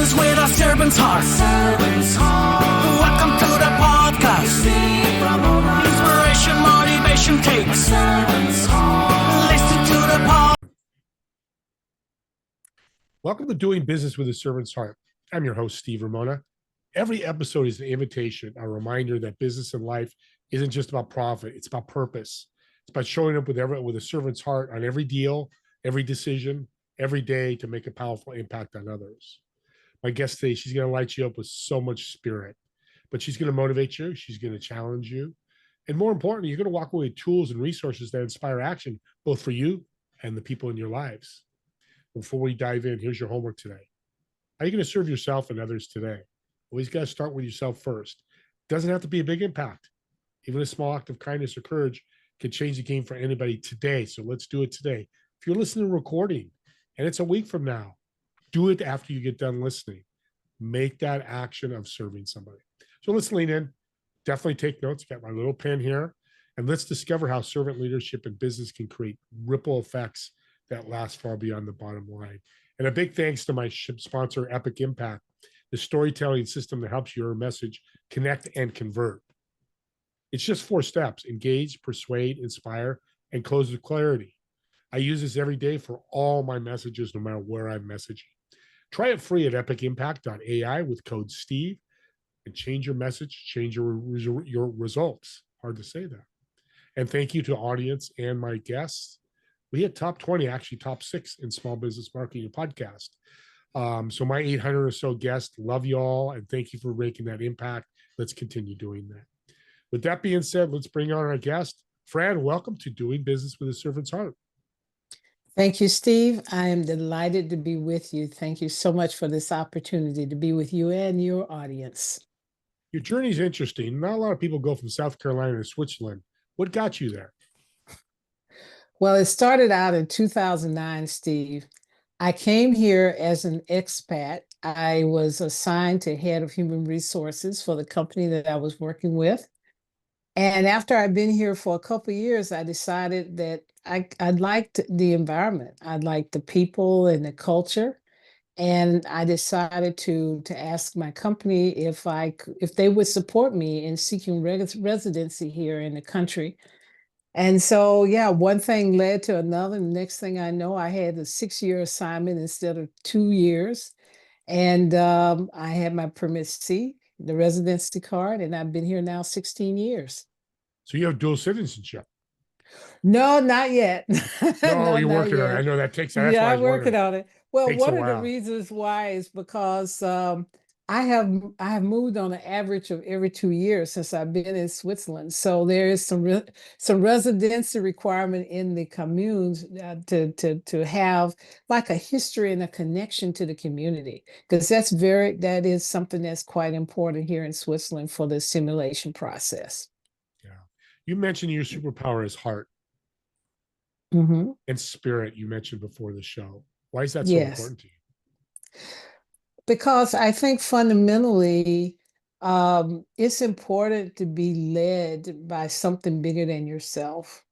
business with a servant's heart. Welcome to the podcast. Steve Ramona. Inspiration, motivation takes. Listen to the pod. Welcome to Doing Business with a Servant's Heart. I'm your host, Steve Ramona. Every episode is an invitation, a reminder that business and life isn't just about profit, it's about purpose. It's about showing up with a servant's heart on every deal, every decision, every day to make a powerful impact on others. My guest today, she's going to light you up with so much spirit, but she's going to motivate you. She's going to challenge you. And more importantly, you're going to walk away with tools and resources that inspire action, both for you and the people in your lives. Before we dive in, here's your homework today. How are you going to serve yourself and others today? Always got to start with yourself first. It doesn't have to be a big impact. Even a small act of kindness or courage can change the game for anybody today. So let's do it today. If you're listening to a recording and it's a week from now, do it after you get done listening. Make that action of serving somebody. So let's lean in. Definitely take notes. Got my little pen here. And let's discover how servant leadership and business can create ripple effects that last far beyond the bottom line. And a big thanks to my sponsor, Epic Impact, the storytelling system that helps your message connect and convert. It's just 4 steps: engage, persuade, inspire, and close with clarity. I use this every day for all my messages, no matter where I'm messaging. Try it free at epicimpact.ai with code Steve and change your message, change your results. Hard to say that. And thank you to audience and my guests. We hit top 20, actually top 6 in small business marketing podcast. So my 800 or so guests, love you all, and thank you for making that impact. Let's continue doing that. With that being said, let's bring on our guest. Fran, welcome to Doing Business with a Servant's Heart. Thank you, Steve. I am delighted to be with you. Thank you so much for this opportunity to be with you and your audience. Your journey is interesting. Not a lot of people go from South Carolina to Switzerland. What got you there? Well, it started out in 2009, Steve. I came here as an expat. I was assigned to head of human resources for the company that I was working with. And after I'd been here for a couple of years, I decided that I liked the environment. I liked the people and the culture. And I decided to ask my company if they would support me in seeking residency here in the country. And so, yeah, one thing led to another. And the next thing I know, I had a 6-year assignment instead of 2 years. And I had my permit C, the residency card, and I've been here now 16 years. So you have dual citizenship? No, not yet. No, you're working on it. I know that takes. That's Yeah, why I'm working on it. Well, Takes one a of the while. reasons why is because I have moved on an average of every 2 years since I've been in Switzerland. So there is some residency requirement in the communes to have like a history and a connection to the community, because that is something that's quite important here in Switzerland for the assimilation process. Yeah. You mentioned your superpower is heart Mm-hmm. and spirit. You mentioned before the show. Why is that so Yes. important to you? Because I think fundamentally, it's important to be led by something bigger than yourself.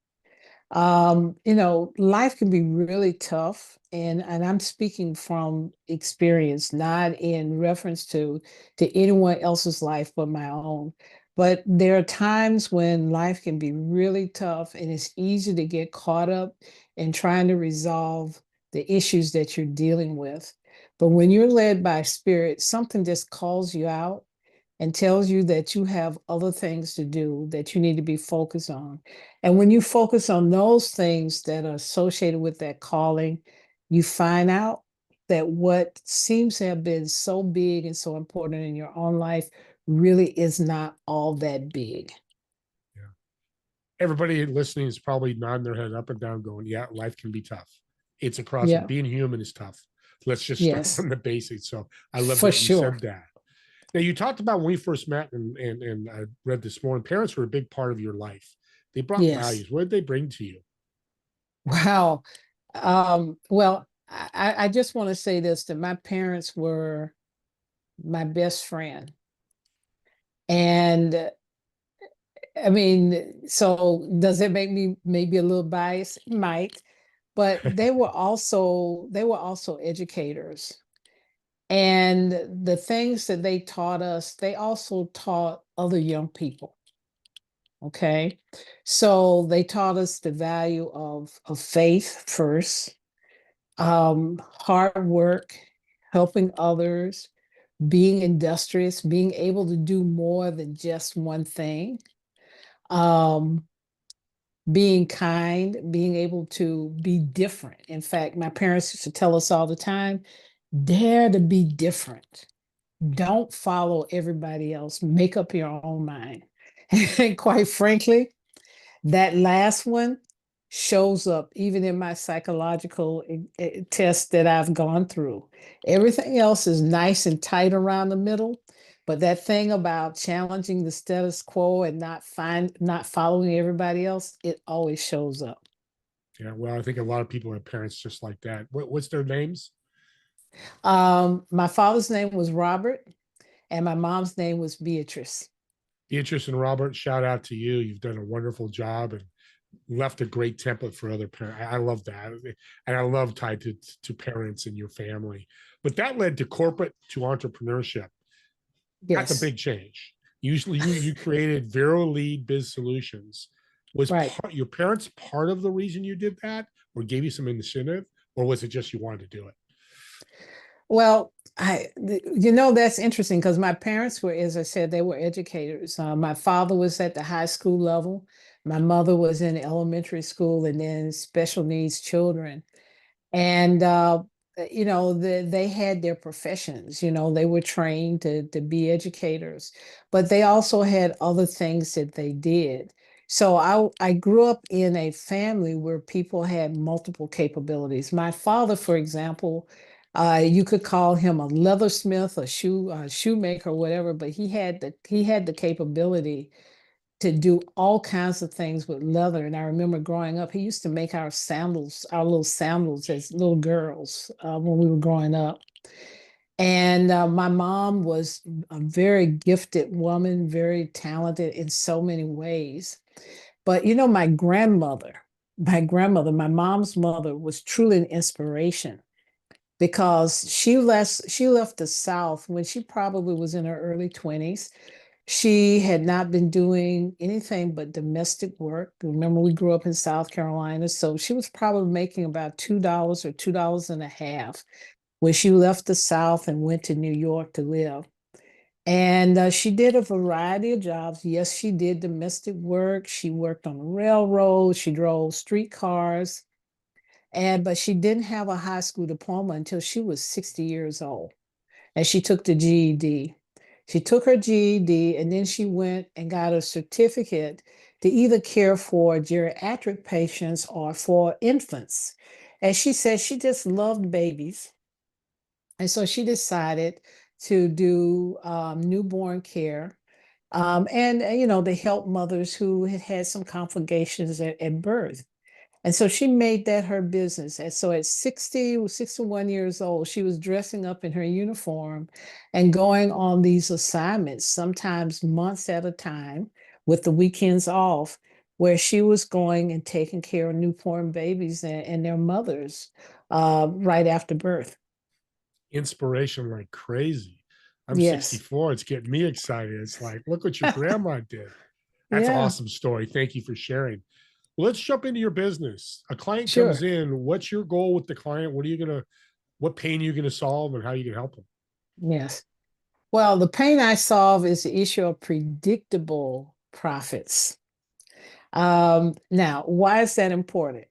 Life can be really tough, and I'm speaking from experience, not in reference to anyone else's life but my own. But there are times when life can be really tough, and it's easy to get caught up in trying to resolve the issues that you're dealing with. But when you're led by spirit, something just calls you out and tells you that you have other things to do that you need to be focused on. And when you focus on those things that are associated with that calling, you find out that what seems to have been so big and so important in your own life really is not all that big. Yeah. Everybody listening is probably nodding their head up and down going, yeah, life can be tough. It's across. Yeah. Being human is tough. Let's just Yes. start from the basics. So I love For that you sure. said that. Now, you talked about when we first met, and I read this morning, parents were a big part of your life. They brought Yes. values. What did they bring to you? Wow. Well, I just want to say this, that my parents were my best friend. And I mean, so does it make me maybe a little biased? It might, but they were also educators. And the things that they taught us, they also taught other young people. Okay. So they taught us the value of faith first, hard work, helping others, being industrious, being able to do more than just one thing, um, being kind, being able to be different. In fact, my parents used to tell us all the time, dare to be different. Don't follow everybody else. Make up your own mind. And quite frankly, that last one shows up even in my psychological test that I've gone through. Everything else is nice and tight around the middle, but that thing about challenging the status quo and not following everybody else, it always shows up. Yeah, well, I think a lot of people have parents just like that. What's their names? My father's name was Robert, and my mom's name was Beatrice. Beatrice and Robert, shout out to you. You've done a wonderful job and left a great template for other parents. I love that. And I love tied to parents and your family. But that led to corporate to entrepreneurship. That's a Yes, big change. Usually you created Vero Lead Biz Solutions. Was right. your parents part of the reason you did that or gave you some incentive, or was it just you wanted to do it? Well, that's interesting because my parents were, as I said, they were educators. My father was at the high school level. My mother was in elementary school and then special needs children. And they had their professions. They were trained to be educators, but they also had other things that they did. So I grew up in a family where people had multiple capabilities. My father, for example, you could call him a leathersmith, a shoemaker, whatever, but he had the capability to do all kinds of things with leather. And I remember growing up, he used to make our sandals, our little sandals as little girls when we were growing up. And my mom was a very gifted woman, very talented in so many ways. But my grandmother, my mom's mother was truly an inspiration because she left the South when she probably was in her early 20s. She had not been doing anything but domestic work. Remember, we grew up in South Carolina, so she was probably making about $2 or $2.50 when she left the South and went to New York to live. And she did a variety of jobs. Yes, she did domestic work. She worked on the railroad. She drove streetcars. But she didn't have a high school diploma until she was 60 years old. And she took the GED. She took her GED and then she went and got a certificate to either care for geriatric patients or for infants. And she said she just loved babies. And so she decided to do newborn care and, to help mothers who had had some complications at birth. And so she made that her business. And so at 61 years old, she was dressing up in her uniform and going on these assignments, sometimes months at a time, with the weekends off, where she was going and taking care of newborn babies and their mothers right after birth. Inspiration like crazy. I'm Yes. 64. It's getting me excited. It's like, look what your grandma did. That's an Yeah, awesome story. Thank you for sharing. Let's jump into your business. A client comes sure. in. What's your goal with the client? What pain are you gonna solve, and how you can help them? Yes. Well, the pain I solve is the issue of predictable profits. Now, why is that important?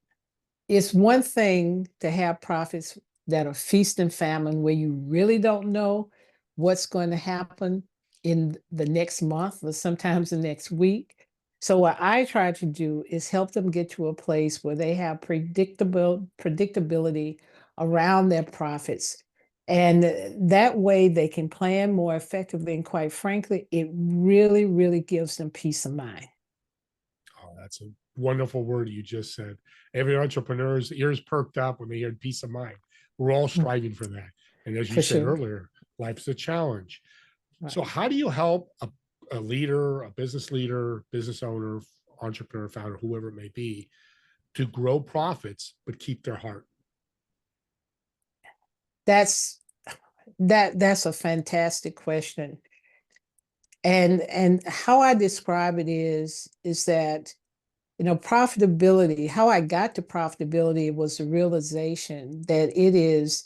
It's one thing to have profits that are feast and famine, where you really don't know what's going to happen in the next month or sometimes the next week. So what I try to do is help them get to a place where they have predictability around their profits. And that way they can plan more effectively. And quite frankly, it really, really gives them peace of mind. Oh, that's a wonderful word you just said. Every entrepreneur's ears perked up when they heard peace of mind. We're all Mm, striving for that. And as you for said sure. earlier, life's a challenge. So, Right. how do you help a leader, a business leader, business owner, entrepreneur, founder, whoever it may be, to grow profits but keep their heart? That's That's a fantastic question. And how I describe it is that, profitability, how I got to profitability was the realization that it is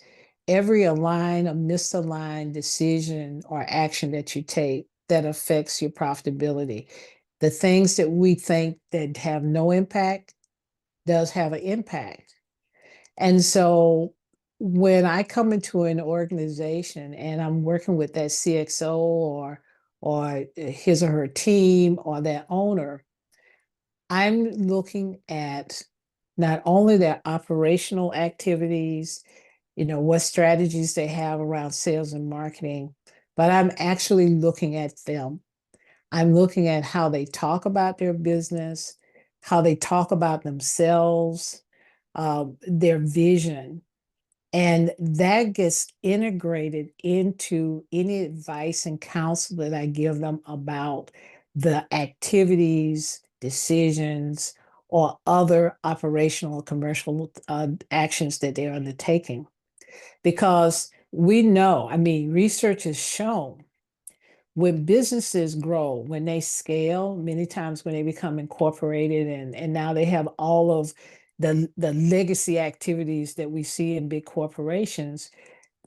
every aligned or misaligned decision or action that you take that affects your profitability. The things that we think that have no impact does have an impact. And so when I come into an organization and I'm working with that CXO or his or her team or that owner, I'm looking at not only their operational activities, what strategies they have around sales and marketing, but I'm actually looking at them. I'm looking at how they talk about their business, how they talk about themselves, their vision. And that gets integrated into any advice and counsel that I give them about the activities, decisions, or other operational or commercial actions that they're undertaking. Because we know, I mean, research has shown when businesses grow, when they scale, many times when they become incorporated and now they have all of the legacy activities that we see in big corporations,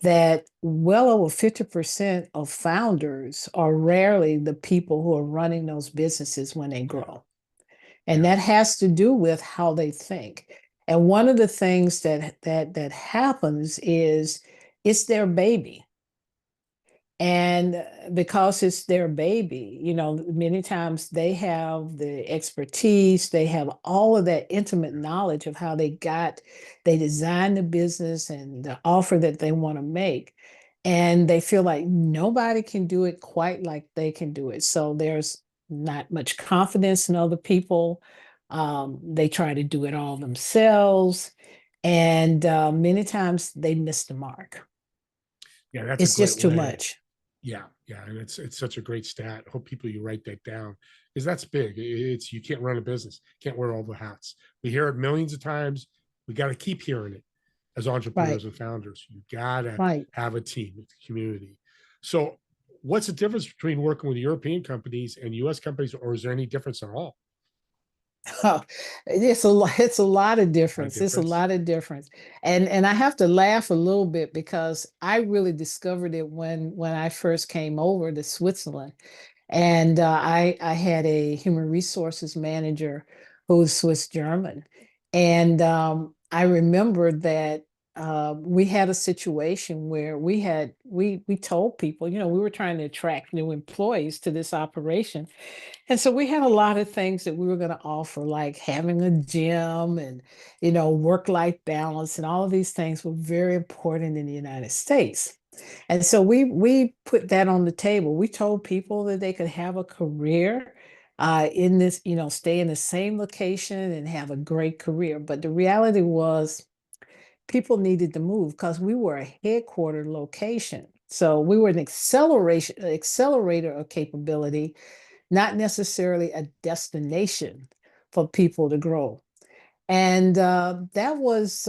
that well over 50% of founders are rarely the people who are running those businesses when they grow. And Yeah. that has to do with how they think. And one of the things that happens is it's their baby. And because it's their baby, many times they have the expertise, they have all of that intimate knowledge of how they designed the business and the offer that they want to make. And they feel like nobody can do it quite like they can do it. So there's not much confidence in other people. They try to do it all themselves. And many times they miss the mark. Yeah, that's a It's great just too way. much. Yeah, yeah, and it's such a great stat. Hope people you write that down because that's big. It's you can't run a business, can't wear all the hats. We hear it millions of times. We got to keep hearing it as Right. entrepreneurs and founders. You gotta Right. have a team, a community. So, what's the difference between working with European companies and U.S. companies, or is there any difference at all? Oh, it's a lot of A difference. It's a difference? lot of difference. And I have to laugh a little bit because I really discovered it when I first came over to Switzerland. And I had a human resources manager who was Swiss German. And I remembered that we had a situation where we told people, we were trying to attract new employees to this operation. And so we had a lot of things that we were going to offer, like having a gym and, work-life balance, and all of these things were very important in the United States. And so we put that on the table. We told people that they could have a career in this, stay in the same location and have a great career. But the reality was people needed to move because we were a headquarter location. So we were an accelerator of capability, not necessarily a destination for people to grow. And that was,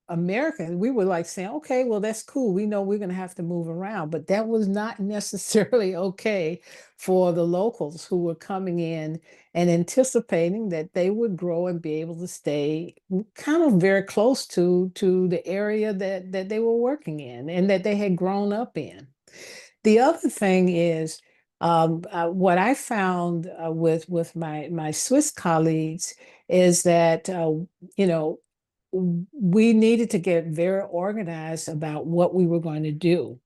American. We were like saying, okay, well, that's cool. We know we're going to have to move around. But that was not necessarily okay for the locals who were coming in and anticipating that they would grow and be able to stay kind of very close to the area that they were working in and that they had grown up in. The other thing is what I found with my Swiss colleagues is that you know we needed to get very organized about what we were going to do.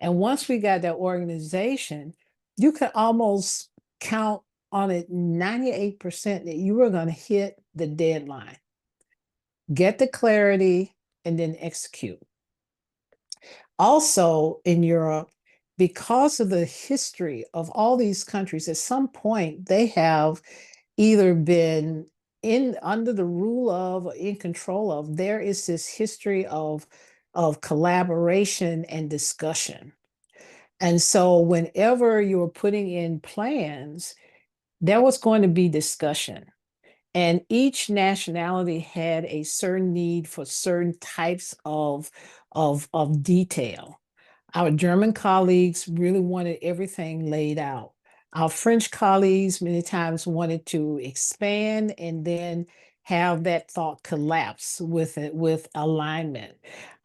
And once we got that organization, you could almost count on it 98% that you were going to hit the deadline, get the clarity, and then execute. Also in Europe, because of the history of all these countries, at some point they have either been in under the rule of or in control of. There is this history of collaboration and discussion. And so whenever you're putting in plans, there was going to be discussion. And each nationality had a certain need for certain types of detail. Our German colleagues really wanted everything laid out. Our French colleagues many times wanted to expand and then have that thought collapse with it, with alignment.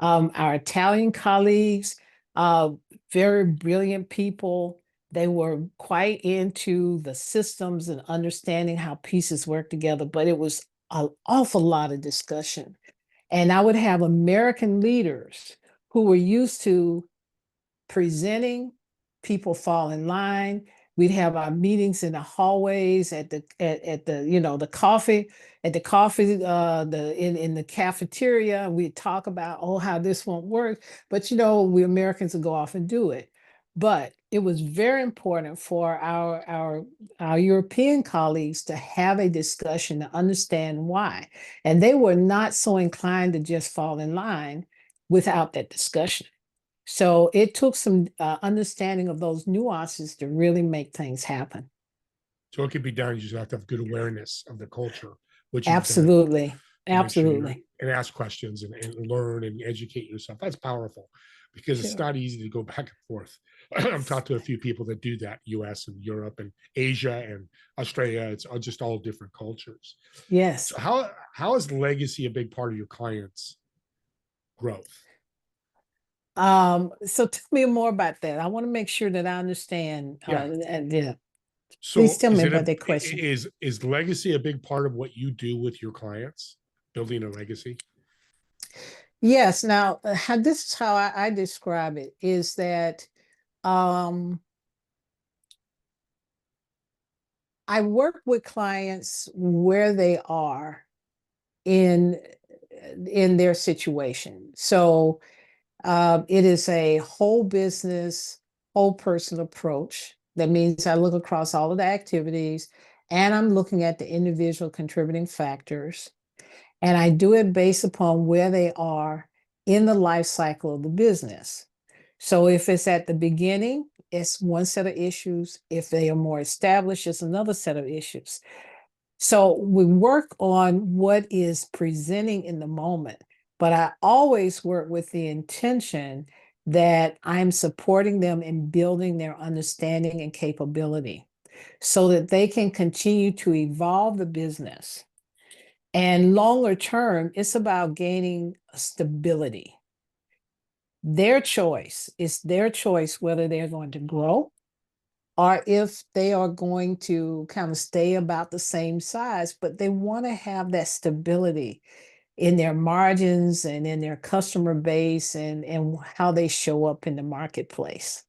Our Italian colleagues, uh, very brilliant people, they were quite into the systems and understanding how pieces work together, but it was an awful lot of discussion. And I would have American leaders who were used to presenting, people fall in line. We'd have our meetings in the hallways at the the coffee at the coffee the in the cafeteria. We'd talk about, oh, how this won't work, but we Americans would go off and do it. But it was very important for our European colleagues to have a discussion to understand why, and they were not so inclined to just fall in line without that discussion. So it took some understanding of those nuances to really make things happen. So it could be done. You just have to have good awareness of the culture, which you've done, Absolutely. to make sure you're Absolutely. and ask questions and learn and educate yourself. That's powerful because it's Sure. not easy to go back and forth. I've talked to a few people that do that, US and Europe and Asia and Australia. It's just all different cultures. Yes. So how is legacy a big part of your clients' growth? So tell me more about that. I want to make sure that I understand. Yeah. And yeah, please So tell me about that question. is legacy a big part of what you do with your clients, building a legacy? Yes. Now, this is how I describe it, is that um, I work with clients where they are in in their situation. So it is a whole business, whole person approach. That means I look across all of the activities and I'm looking at the individual contributing factors. And I do it based upon where they are in the life cycle of the business. So if it's at the beginning, it's one set of issues. If they are more established, it's another set of issues. So we work on what is presenting in the moment, but I always work with the intention that I'm supporting them in building their understanding and capability so that they can continue to evolve the business. And longer term, it's about gaining stability. Their choice is their choice whether they're going to grow or if they are going to kind of stay about the same size, but they want to have that stability in their margins and in their customer base and how they show up in the marketplace.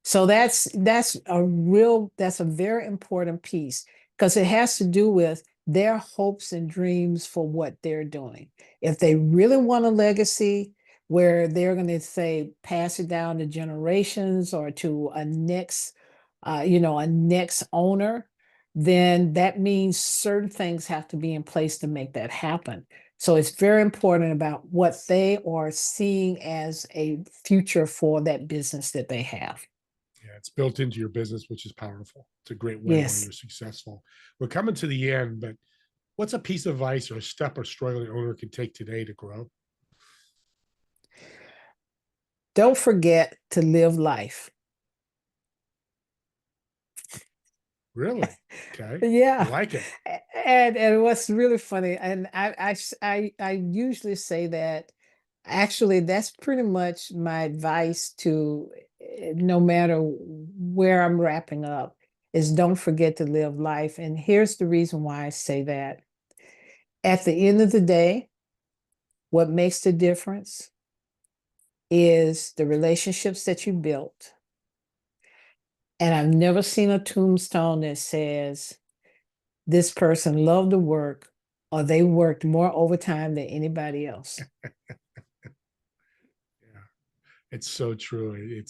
So that's a very important piece because it has to do with their hopes and dreams for what they're doing. If they really want a legacy where they're going to say pass it down to generations or to a next owner, then that means certain things have to be in place to make that happen. So it's very important about what they are seeing as a future for that business that they have. Yeah, it's built into your business, which is powerful. It's a great way why Yes. you're successful. We're coming to the end, but what's a piece of advice or a step a struggling owner can take today to grow? Don't forget to live life. Really? Okay. I Yeah. like it. And what's really funny, and I usually say that actually that's pretty much my advice to no matter where I'm wrapping up is don't forget to live life. And here's the reason why I say that. At the end of the day, what makes the difference is the relationships that you built. And I've never seen a tombstone that says this person loved the work or they worked more overtime than anybody else. Yeah, it's so true.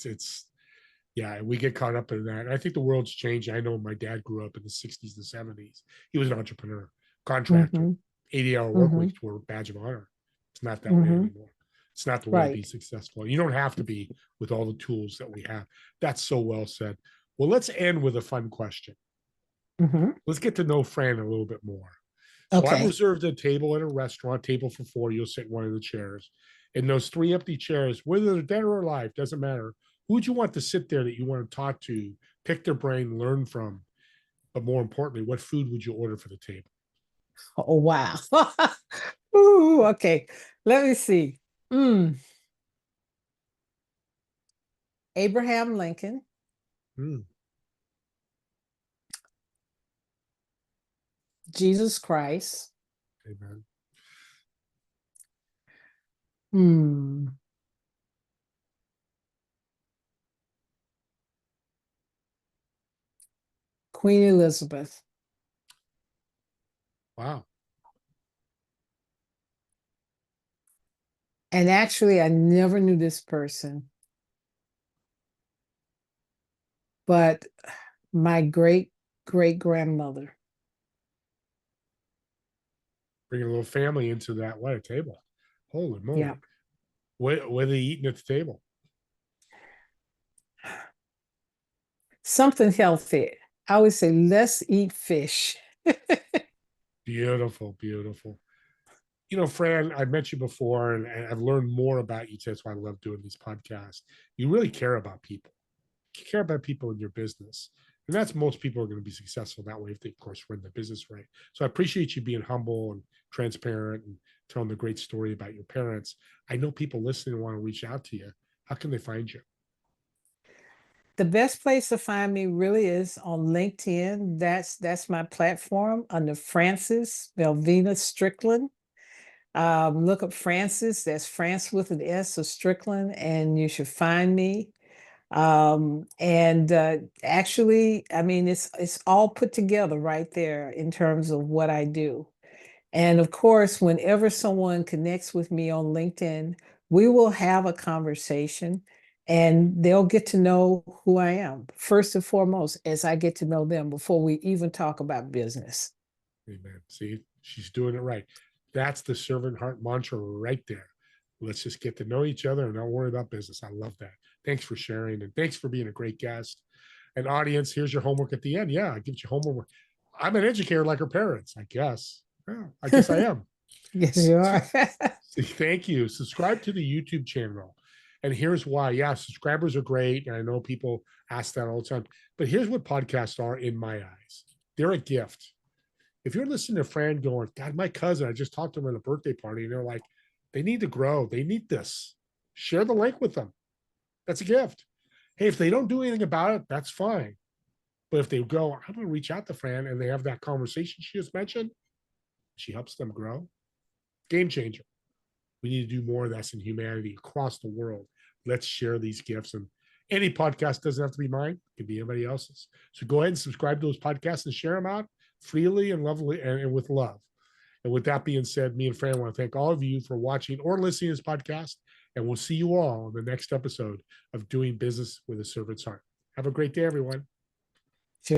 Yeah, we get caught up in that. I think the world's changing. I know my dad grew up in the 60s and 70s. He was an entrepreneur, contractor. Mm-hmm. 80-hour work Mm-hmm. weeks were a badge of honor. It's not that way Mm-hmm. anymore. It's not the way to be Right. successful. You don't have to be with all the tools that we have. That's so well said. Well, let's end with a fun question. Mm-hmm. Let's get to know Fran a little bit more. So I've Okay. reserved a table at a restaurant, table for four. You'll sit in one of the chairs. And those three empty chairs, whether they're dead or alive, doesn't matter. Who would you want to sit there that you want to talk to, pick their brain, learn from? But more importantly, what food would you order for the table? Oh, wow. Ooh, okay. Let me see. Mm. Abraham Lincoln, Mm, Jesus Christ. amen. Hmm. Queen Elizabeth. Wow. And actually, I never knew this person, but my great grandmother. Bring a little family into that. What a table. Holy Yeah. moly. What are they eating at the table? Something healthy. I would say, let's eat fish. Beautiful, beautiful. You know, Fran, I've met you before and I've learned more about you. That's why I love doing these podcasts. You really care about people. You care about people in your business. And that's most people are going to be successful that way if they, of course, run the business right. So I appreciate you being humble and transparent and telling the great story about your parents. I know people listening want to reach out to you. How can they find you? The best place to find me really is on LinkedIn. That's my platform under Francis Melvina Strickland. Look up Francis. That's France with an S of Strickland, and you should find me. And actually, I mean, it's all put together right there in terms of what I do. And of course, whenever someone connects with me on LinkedIn, we will have a conversation and they'll get to know who I am first and foremost as I get to know them before we even talk about business. Amen. See, she's doing it right. That's the servant heart mantra right there. Let's just get to know each other and don't worry about business. I love that. Thanks for sharing and thanks for being a great guest. And audience, here's your homework at the end. Yeah, I give you homework. I'm an educator like her parents, I guess. Yeah, I guess I am. Yes, you So, are. thank you. Subscribe to the YouTube channel. And here's why. Yeah, subscribers are great. And I know people ask that all the time. But here's what podcasts are in my eyes. They're a gift. If you're listening to Fran going, God, my cousin, I just talked to him at a birthday party, and they're like, they need to grow. They need this. Share the link with them. That's a gift. Hey, if they don't do anything about it, that's fine. But if they go, I'm going to reach out to Fran and they have that conversation she just mentioned, she helps them grow. Game changer. We need to do more of this in humanity across the world. Let's share these gifts. And any podcast doesn't have to be mine, it can be anybody else's. So go ahead and subscribe to those podcasts and share them out freely and lovely and with love. And with that being said, me and Fran want to thank all of you for watching or listening to this podcast. And we'll see you all in the next episode of Doing Business with a Servant's Heart. Have a great day, everyone.